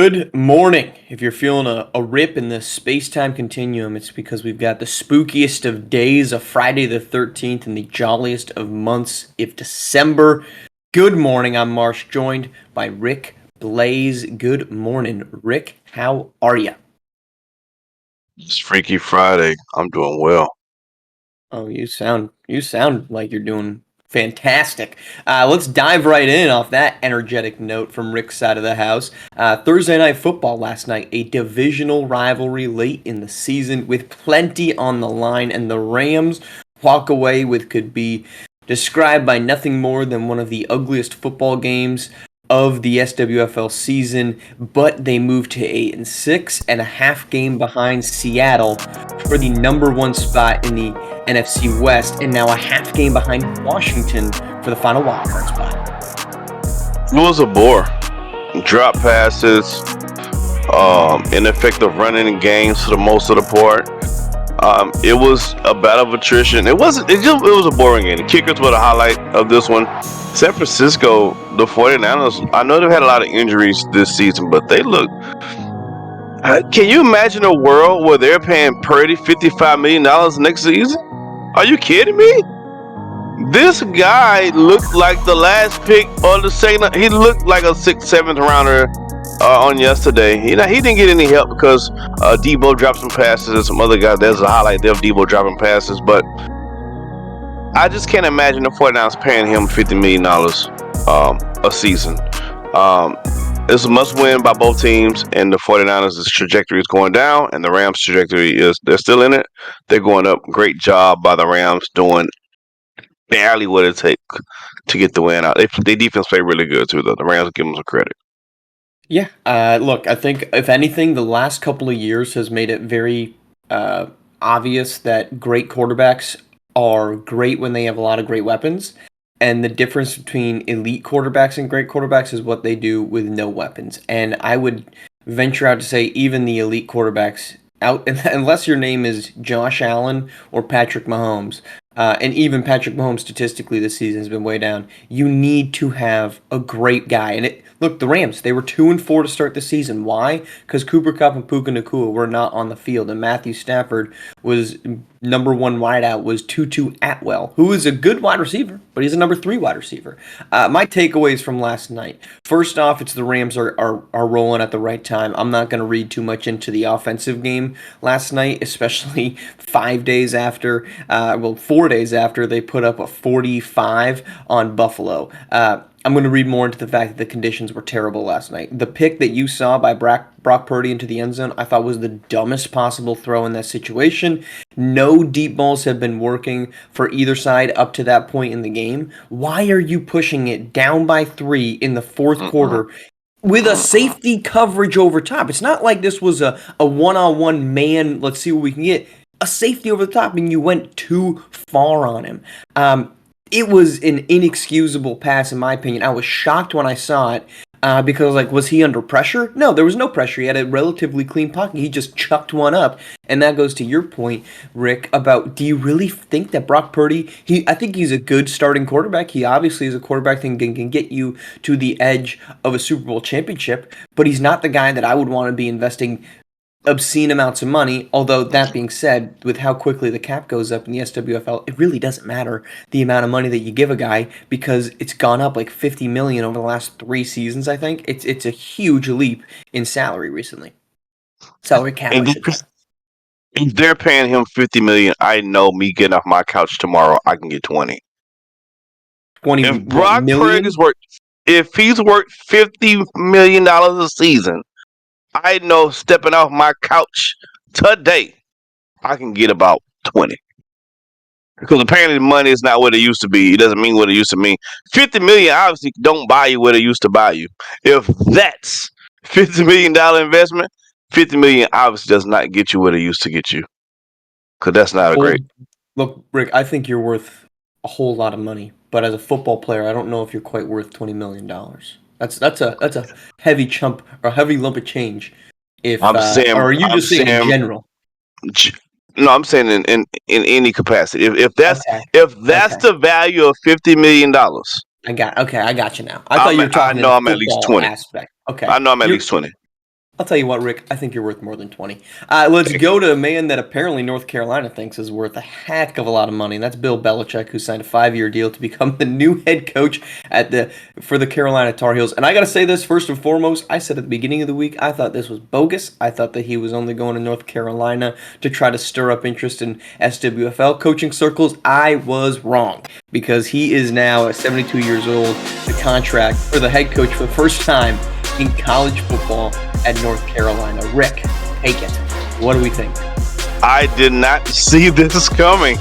Good morning. If you're feeling a rip in the space-time continuum, it's because we've got the spookiest of days of Friday the 13th and the jolliest of months of December. Good morning. I'm Marsh, joined by Rick Blaze. Good morning, Rick. How are you? It's Freaky Friday. I'm doing well. Oh, you sound like you're doing fantastic. Let's dive right in off that energetic note from Rick's side of the house. Thursday night football last night, a divisional rivalry late in the season with plenty on the line, and the Rams walk away with could be described by nothing more than one of the ugliest football games of the SWFL season, but they moved to 8-6 and a half game behind Seattle for the number one spot in the NFC West, and now a half game behind Washington for the final wildcard spot. It was a bore. Drop passes, ineffective running in games for the most of the part. It was a battle of attrition. It was a boring game. The kickers were the highlight of this one. San Francisco, the 49ers, I know they've had a lot of injuries this season, but they look. Can you imagine a world where they're paying Purdy $55 million next season? Are you kidding me? This guy looked like the last pick on the second. He looked like a sixth, seventh rounder on yesterday. He didn't get any help because Debo dropped some passes and some other guys. There's a highlight there of Debo dropping passes, but I just can't imagine the 49ers paying him $50 million a season. It's a must win by both teams, and the 49ers' trajectory is going down, and the Rams' trajectory is they're still in it. They're going up. Great job by the Rams doing barely what it takes to get the win out. They defense played really good too, though. The Rams give them some credit. Yeah, look, I think if anything, the last couple of years has made it very obvious that great quarterbacks are great when they have a lot of great weapons. And the difference between elite quarterbacks and great quarterbacks is what they do with no weapons. And I would venture out to say even the elite quarterbacks out unless your name is Josh Allen or Patrick Mahomes, and even Patrick Mahomes statistically this season has been way down. You need to have a great guy. And look, the Rams, they were 2-4 to start the season. Why? Because Cooper Kupp and Puka Nacua were not on the field, and Matthew Stafford was number one wideout was Tutu Atwell, who is a good wide receiver, but he's a number 3 wide receiver. My takeaways from last night. First off, it's the Rams are rolling at the right time. I'm not going to read too much into the offensive game last night, especially 4 days after they put up a 45 on Buffalo. I'm going to read more into the fact that the conditions were terrible last night. The pick that you saw by Brock Purdy into the end zone, I thought was the dumbest possible throw in that situation. No deep balls have been working for either side up to that point in the game. Why are you pushing it down by 3 in the fourth quarter with a safety coverage over top? It's not like this was a one-on-one man, let's see what we can get. A safety over the top, and you went too far on him. It was an inexcusable pass, in my opinion. I was shocked when I saw it because, was he under pressure? No, there was no pressure. He had a relatively clean pocket. He just chucked one up, and that goes to your point, Rick, about do you really think that Brock Purdy? I think he's a good starting quarterback. He obviously is a quarterback that can get you to the edge of a Super Bowl championship, but he's not the guy that I would want to be investing obscene amounts of money. Although that being said, with how quickly the cap goes up in the SWFL, it really doesn't matter the amount of money that you give a guy because it's gone up like $50 million over the last 3 seasons. I think it's a huge leap in salary recently. Salary cap, I And should say. if they're paying him $50 million, I know me getting off my couch tomorrow, I can get 20. 20 If what, Brock million? If he's worth $50 million a season, I know stepping off my couch today, I can get about 20. Because apparently money is not what it used to be. It doesn't mean what it used to mean. 50 million obviously don't buy you what it used to buy you. If that's $50 million investment, 50 million obviously does not get you what it used to get you. Because that's not a great. Look, Rick, I think you're worth a whole lot of money, but as a football player, I don't know if you're quite worth $20 million. That's a heavy chump or heavy lump of change. If I'm saying, or are you I'm just saying in saying, general? no, I'm saying in any capacity. If that's Okay, if that's okay. the value of $50 million, I got you now. I thought you were I talking in know a I'm at least football 20. aspect. Okay, I know I'm at you're least 20. I'll tell you what, Rick, I think you're worth more than 20. Let's go to a man that apparently North Carolina thinks is worth a heck of a lot of money, and that's Bill Belichick, who signed a 5-year deal to become the new head coach for the Carolina Tar Heels. And I got to say this first and foremost, I said at the beginning of the week, I thought this was bogus. I thought that he was only going to North Carolina to try to stir up interest in SWFL coaching circles. I was wrong, because he is now at 72 years old, the contract for the head coach for the first time in college football at North Carolina. Rick, take it. What do we think? I did not see this coming.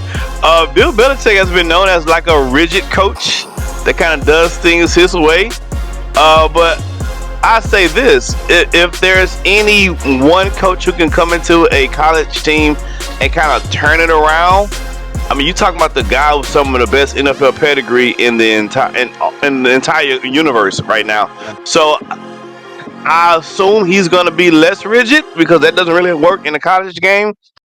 Bill Belichick has been known as like a rigid coach that kind of does things his way. But I say this, if there's any one coach who can come into a college team and kind of turn it around, I mean, you talking about the guy with some of the best NFL pedigree in the entire universe right now. So I assume he's going to be less rigid, because that doesn't really work in the college game.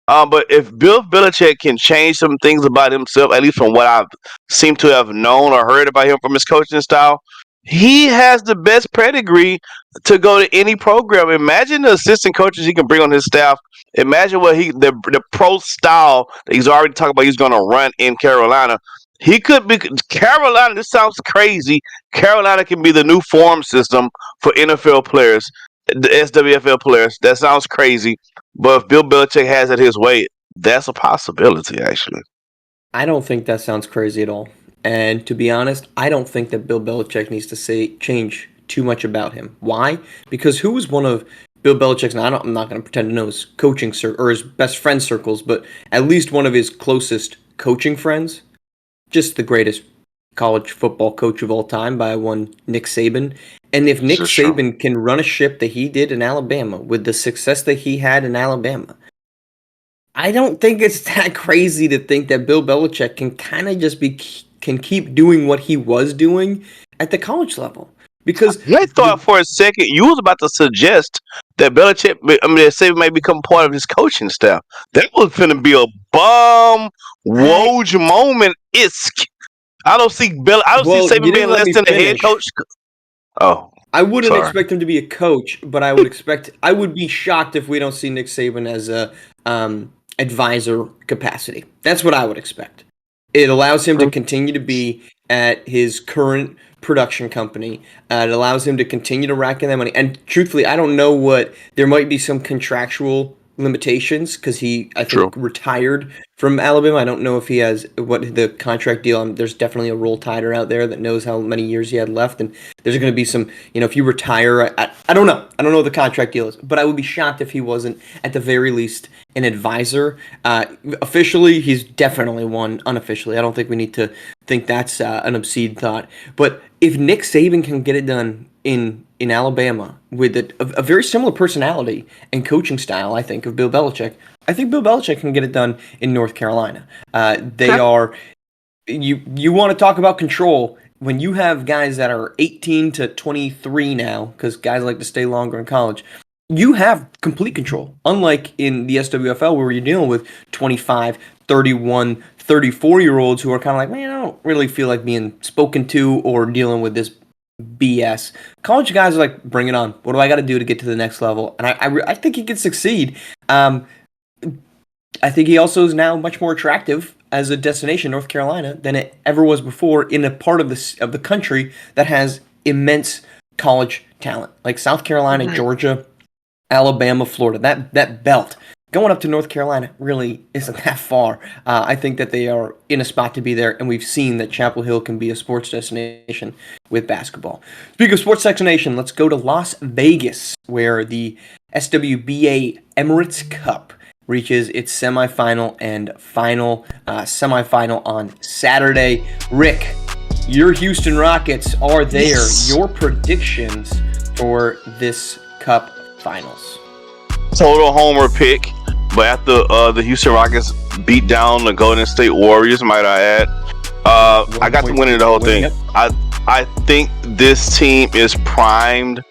But if Bill Belichick can change some things about himself, at least from what I've seemed to have known or heard about him from his coaching style, he has the best pedigree to go to any program. Imagine the assistant coaches he can bring on his staff. Imagine what the pro style that he's already talking about he's going to run in Carolina. He could be Carolina. This sounds crazy. Carolina can be the new form system for NFL players, the SWFL players. That sounds crazy, but if Bill Belichick has it his way, that's a possibility, actually. I don't think that sounds crazy at all. And to be honest, I don't think that Bill Belichick needs to change too much about him. Why? Because who was one of Bill Belichick's, and I'm not going to pretend to know his coaching or his best friend circles, but at least one of his closest coaching friends, just the greatest college football coach of all time by one Nick Saban. And if Nick Saban can run a ship that he did in Alabama with the success that he had in Alabama, I don't think it's that crazy to think that Bill Belichick can kind of just can keep doing what he was doing at the college level. Because I thought for a second you was about to suggest that Belichick, that Saban may become part of his coaching staff. That was going to be a bomb Woj moment. I don't see Saban being less than the head coach. Oh, I wouldn't expect him to be a coach, but I would be shocked if we don't see Nick Saban as a advisor capacity. That's what I would expect. It allows him to continue to be at his current production company. It allows him to continue to rack in that money. And truthfully, I don't know there might be some contractual limitations, because he, I think, retired from Alabama. I don't know if he has what the contract deal. There's definitely a roll tider out there that knows how many years he had left, and there's going to be some, if you retire, I don't know. I don't know what the contract deal is, but I would be shocked if he wasn't, at the very least, an advisor. Officially, he's definitely one. Unofficially, I don't think we need to think that's an obscene thought. But if Nick Saban can get it done in Alabama with a very similar personality and coaching style, I think, of Bill Belichick, I think Bill Belichick can get it done in North Carolina. You want to talk about control. When you have guys that are 18 to 23 now, because guys like to stay longer in college, you have complete control. Unlike in the SWFL, where you're dealing with 25, 31, 34-year-olds who are kind of like, man, I don't really feel like being spoken to or dealing with this BS. College guys are like, bring it on. What do I got to do to get to the next level? And I think he can succeed. I think he also is now much more attractive as a destination, North Carolina, than it ever was before, in a part of the country that has immense college talent, like South Carolina, Georgia, Alabama, Florida. That belt going up to North Carolina really isn't that far. I think that they are in a spot to be there, and we've seen that Chapel Hill can be a sports destination with basketball. Speaking of sports destination, let's go to Las Vegas, where the SWBA Emirates Cup reaches its semifinal and final semifinal on Saturday. Rick, your Houston Rockets are there. Yes. Your predictions for this Cup Finals? Total homer pick, but after the Houston Rockets beat down the Golden State Warriors, might I add, I got to win the whole thing. I think this team is primed.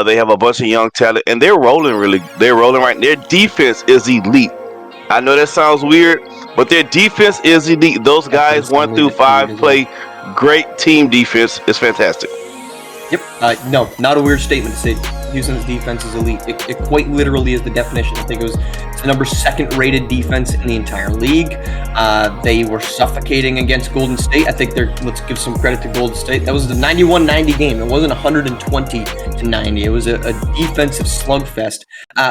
They have a bunch of young talent, and they're rolling right. Their defense is elite. I know that sounds weird, but their defense is elite. Those guys 1 through 5 play great team defense. It's fantastic. Yep. No, not a weird statement to say Houston's defense is elite. It quite literally is the definition. I think it's the number 2nd rated defense in the entire league. They were suffocating against Golden State. I think let's give some credit to Golden State. That was the 91-90 game. It wasn't 120-90. It was a defensive slugfest.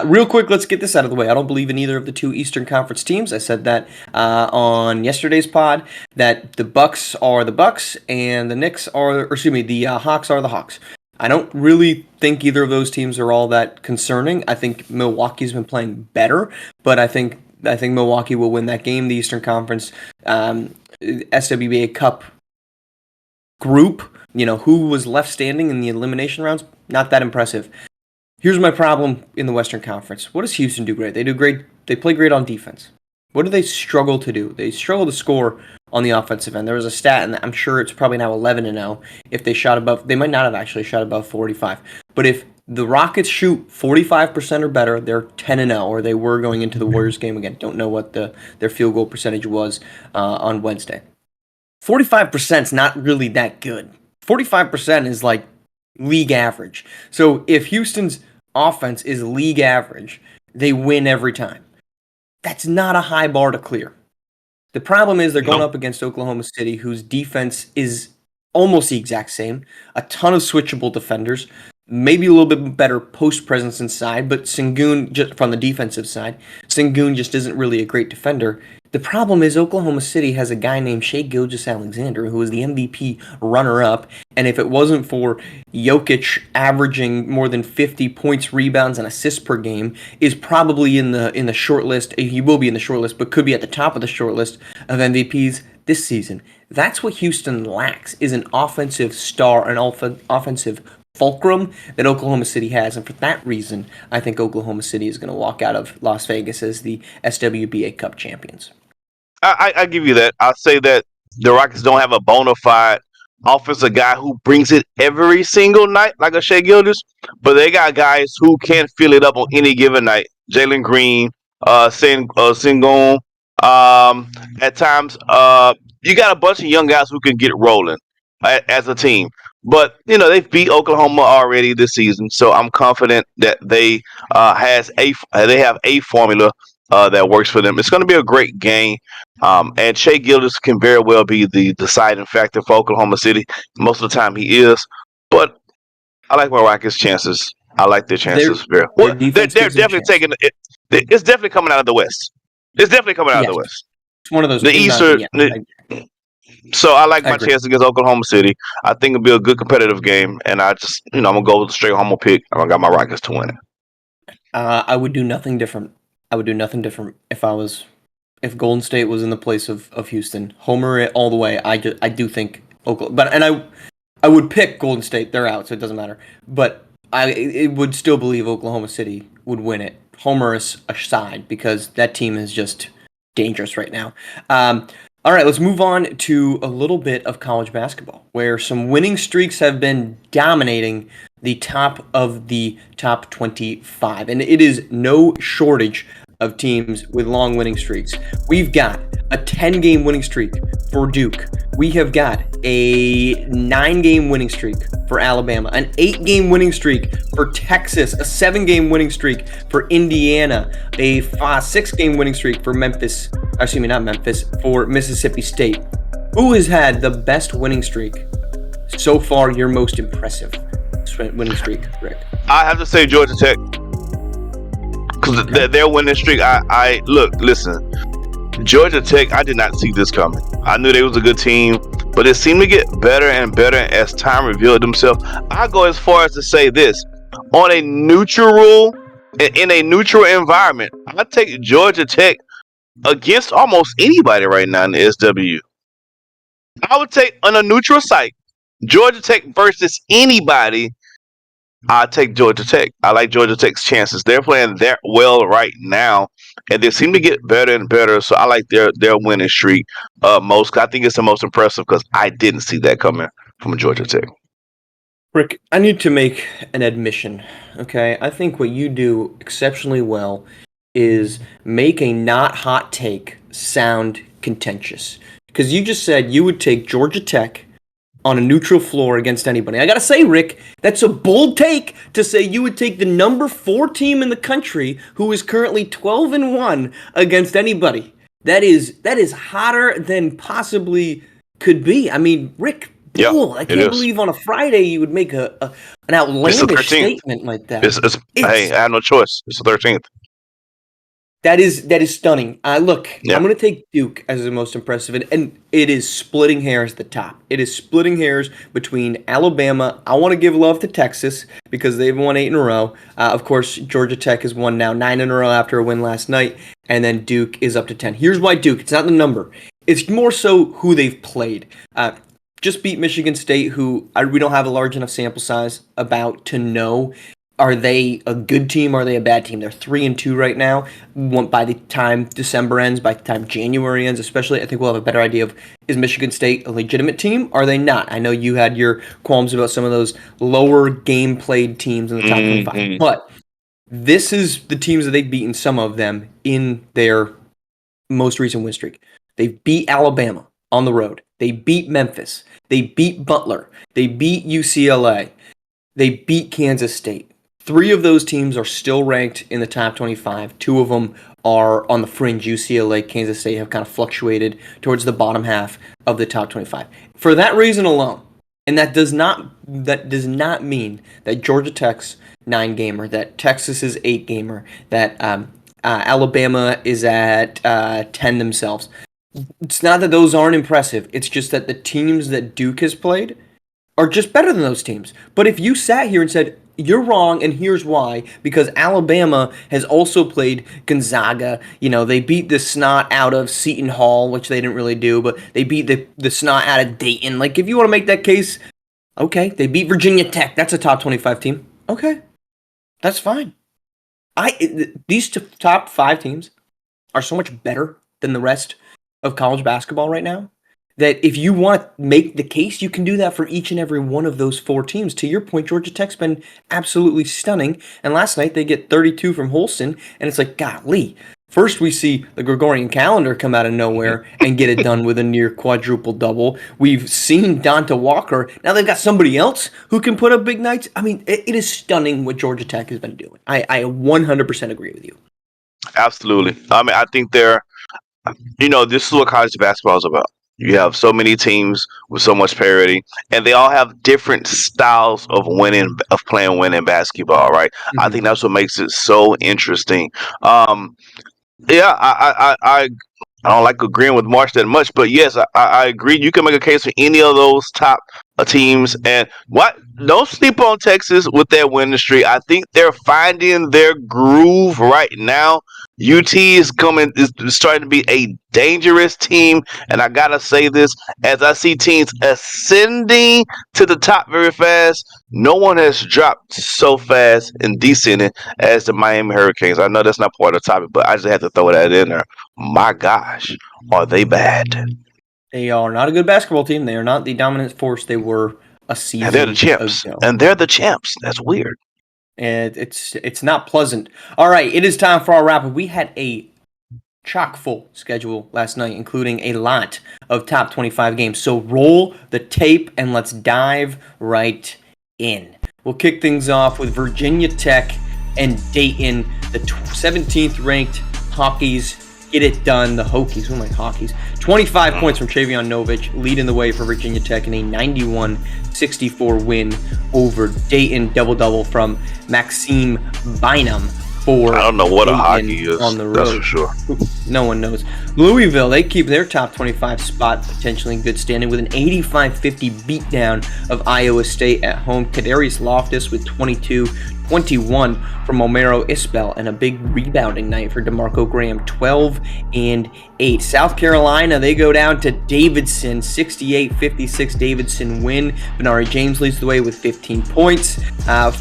Real quick, let's get this out of the way. I don't believe in either of the 2 Eastern Conference teams. I said that on yesterday's pod, that the Bucks are the Bucks and the Hawks are the Hawks. I don't really think either of those teams are all that concerning. I think Milwaukee's been playing better, but I think Milwaukee will win that game. The Eastern Conference SWBA Cup group, who was left standing in the elimination rounds, not that impressive. Here's my problem in the Western Conference. What does Houston do great? They do great. They play great on defense. What do they struggle to do? They struggle to score on the offensive end. There was a stat, and I'm sure it's probably now 11-0. If they shot above, they might not have actually shot above 45. But if the Rockets shoot 45% or better, they're 10-0, or they were going into the Warriors game again. Don't know what their field goal percentage was on Wednesday. 45% is not really that good. 45% is like league average. So if Houston's offense is league average, they win every time. That's not a high bar to clear. The problem is they're going up against Oklahoma City, whose defense is almost the exact same. A ton of switchable defenders, maybe a little bit better post presence inside, but Sengun, just from the defensive side, Sengun just isn't really a great defender. The problem is Oklahoma City has a guy named Shai Gilgeous-Alexander, who is the MVP runner-up, and if it wasn't for Jokic averaging more than 50 points, rebounds, and assists per game, is probably in the short list. He will be in the short list, but could be at the top of the short list of MVPs this season. That's what Houston lacks, is an offensive star, an offensive fulcrum that Oklahoma City has, and for that reason, I think Oklahoma City is going to walk out of Las Vegas as the SWBA Cup champions. I give you that. I'll say that the Rockets don't have a bona fide offensive guy who brings it every single night, like a Shai Gilgeous, but they got guys who can fill it up on any given night. Jalen Green, Sengun. At times, you got a bunch of young guys who can get rolling as a team. But they've beat Oklahoma already this season, so I'm confident that they have a formula that works for them. It's going to be a great game, and Shai Gilgeous can very well be the deciding factor for Oklahoma City. Most of the time, he is. But I like my Rockets' chances. I like their chances very well. They're definitely taking it. It's definitely coming out of the West. It's definitely coming out of the West. It's one of those. The Eastern. So I like my chance against Oklahoma City. I think it'll be a good competitive game, and I just, I'm gonna go with a straight home pick. I got my Rockets to win it. I would do nothing different. If Golden State was in the place of Houston. Homer it all the way. I do think Oklahoma, I would pick Golden State. They're out, so it doesn't matter. But I would still believe Oklahoma City would win it. Homer is aside, because that team is just dangerous right now. All right, let's move on to a little bit of college basketball, where some winning streaks have been dominating the top of the top 25. And it is no shortage of teams with long winning streaks. We've got a 10-game winning streak for Duke. We have got a 9-game winning streak for Alabama, an 8-game winning streak for Texas, a 7-game winning streak for Indiana, a 6-game winning streak for for Mississippi State. Who has had the best winning streak so far? Your most impressive winning streak, Rick? I have to say Georgia Tech, because their winning streak. Listen. Georgia Tech, I did not see this coming. I knew they was a good team, but it seemed to get better and better as time revealed themselves. I go as far as to say this: in a neutral environment, I take Georgia Tech against almost anybody right now in the SWU. I would take, on a neutral site, Georgia Tech versus anybody. I take Georgia Tech. I like Georgia Tech's chances. They're playing that well right now, and they seem to get better and better. So I like their winning streak most. I think it's the most impressive because I didn't see that coming from Georgia Tech. Rick, I need to make an admission. Okay, I think what you do exceptionally well is make a not hot take sound contentious. Because you just said you would take Georgia Tech on a neutral floor against anybody. I got to say, Rick, that's a bold take to say you would take the number 4 team in the country who is currently 12-1 against anybody. That is hotter than possibly could be. I mean, Rick, bold. I can't believe on a Friday you would make an outlandish statement like that. Hey, I have no choice. It's the 13th. That is stunning. Look, I'm going to take Duke as the most impressive, and it is splitting hairs at the top. It is splitting hairs between Alabama. I want to give love to Texas because they've won 8 in a row. Of course, Georgia Tech has won now 9 in a row after a win last night, and then Duke is up to 10. Here's why Duke. It's not the number. It's more so who they've played. Just beat Michigan State, who we don't have a large enough sample size about to know. Are they a good team or are they a bad team? They're 3-2 right now. By the time December ends, by the time January ends, especially, I think we'll have a better idea of, is Michigan State a legitimate team? Are they not? I know you had your qualms about some of those lower game played teams in the top 25. But this is the teams that they've beaten, some of them, in their most recent win streak. They beat Alabama on the road. They beat Memphis. They beat Butler. They beat UCLA. They beat Kansas State. 3 of those teams are still ranked in the top 25. 2 of them are on the fringe. UCLA, Kansas State have kind of fluctuated towards the bottom half of the top 25. For that reason alone, and that does not mean that Georgia Tech's 9-gamer, that Texas is 8-gamer, that Alabama is at 10 themselves. It's not that those aren't impressive. It's just that the teams that Duke has played are just better than those teams. But if you sat here and said, you're wrong, and here's why, because Alabama has also played Gonzaga. You know, they beat the snot out of Seton Hall, which they didn't really do, but they beat the snot out of Dayton. Like, if you want to make that case, okay, they beat Virginia Tech. That's a top 25 team. Okay, that's fine. These top 5 teams are so much better than the rest of college basketball right now that if you want to make the case, you can do that for each and every one of those 4 teams. To your point, Georgia Tech's been absolutely stunning. And last night they get 32 from Holston, and it's like, golly. First we see the Gregorian calendar come out of nowhere and get it done with a near quadruple double. We've seen Donta Walker. Now they've got somebody else who can put up big nights. I mean, it is stunning what Georgia Tech has been doing. I 100% agree with you. Absolutely. I mean, I think this is what college basketball is about. You have so many teams with so much parity, and they all have different styles of winning basketball, right? Mm-hmm. I think that's what makes it so interesting. I don't like agreeing with Marsh that much, but yes, I agree. You can make a case for any of those top teams, and don't sleep on Texas with their winning streak. I think they're finding their groove right now. UT is starting to be a dangerous team, and I gotta say this, as I see teams ascending to the top very fast, no one has dropped so fast and descending as the Miami Hurricanes. I know that's not part of the topic, but I just had to throw that in there. My gosh, are they bad? They are not a good basketball team. They are not the dominant force they were a season ago. And they're the champs. And they're the champs. That's weird. And it's not pleasant. All right, it is time for our wrap-up. We had a chock-full schedule last night, including a lot of top 25 games. So roll the tape and let's dive right in. We'll kick things off with Virginia Tech and Dayton, the 17th ranked Hawkies. Get it done. The Hokies. Who am I? Hawkies. 25 points from Travion Novich, leading the way for Virginia Tech in a 91-64 win over Dayton. Double-double from Maxime Bynum for I don't know what Dayton a hockey is. On the road. That's for sure. No one knows. Louisville, they keep their top 25 spot potentially in good standing with an 85-50 beatdown of Iowa State at home. Kadarius Loftus with 22-21 from Omero Isbell, and a big rebounding night for DeMarco Graham, 12 and 8. South Carolina, they go down to Davidson, 68-56 Davidson win. Benari James leads the way with 15 points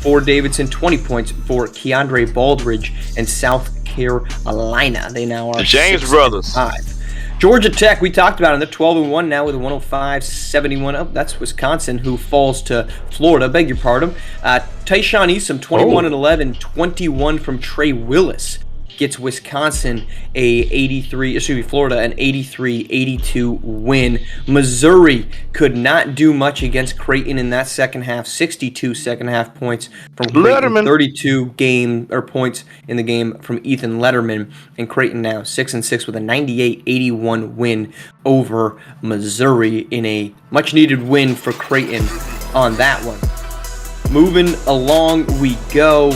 for Davidson, 20 points for Keandre Baldridge and South Carolina. They now are the James brothers. 5. Georgia Tech, we talked about it. They're 12-1 now with a 105-71. Oh, that's Wisconsin, who falls to Florida. Beg your pardon. Tyshawn Easom, 21-11, 21 from Trey Willis. gets Wisconsin Florida an 83-82 win. Missouri could not do much against Creighton in that second half. 62 second half points from Creighton, Letterman. 32 points in the game from Ethan Letterman, and Creighton now 6-6 with a 98-81 win over Missouri in a much needed win for Creighton on that one. Moving along we go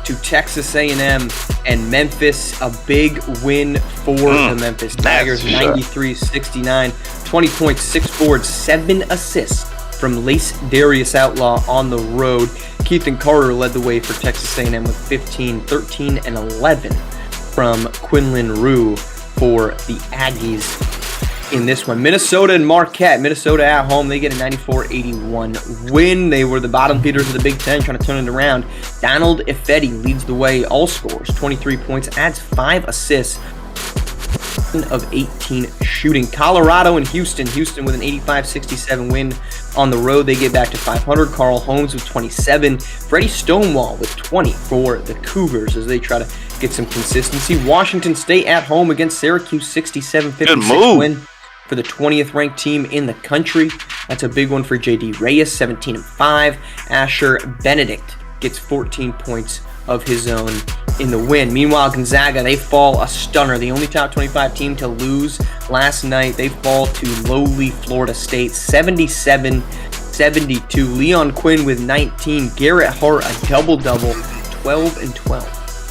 to Texas A&M and Memphis, a big win for the Memphis Tigers, 93-69, 20 points, 6 boards, 7 assists from Lace Darius Outlaw on the road. Keithan Carter led the way for Texas A&M with 15, 13, and 11 from Quinlan Rue for the Aggies in this one. Minnesota and Marquette. Minnesota at home, they get a 94-81 win. They were the bottom feeders of the Big Ten, trying to turn it around. Donald Ifedi leads the way, all scores, 23 points, adds 5 assists of 18 shooting. Colorado and Houston with an 85-67 win on the road. They get back to 500. Carl Holmes with 27. Freddie Stonewall with 20 for the Cougars as they try to get some consistency. Washington State at home against Syracuse, 67-56 win for the 20th ranked team in the country. That's a big one for JD Reyes, 17-5. Asher Benedict gets 14 points of his own in the win. Meanwhile, Gonzaga, they fall a stunner. The only top 25 team to lose last night. They fall to lowly Florida State, 77-72. Leon Quinn with 19. Garrett Hart, a double-double, 12-12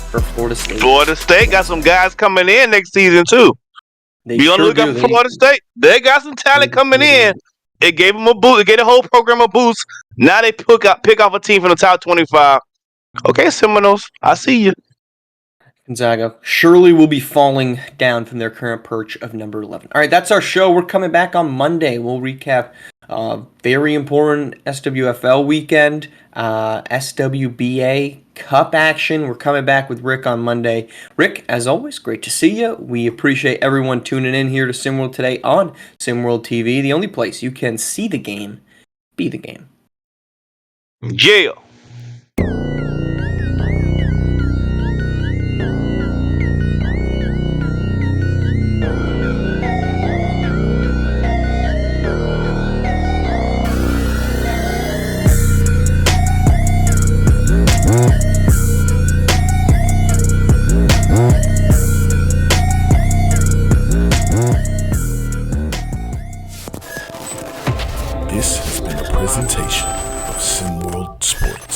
for Florida State. Florida State got some guys coming in next season, too. Be on the lookout for Florida State. They got some talent coming in. It gave them a boost. It gave the whole program a boost. Now they pick off a team from the top 25. Okay, Seminoles, I see you. Gonzaga surely will be falling down from their current perch of number 11. All right, that's our show. We're coming back on Monday. We'll recap very important SWFL weekend, SWBA Cup action. We're coming back with Rick on Monday. Rick, as always, great to see you. We appreciate everyone tuning in here to SimWorld today on SimWorld TV, the only place you can see the game, be the game. Yeah. This has been a presentation of SimWorld Sports.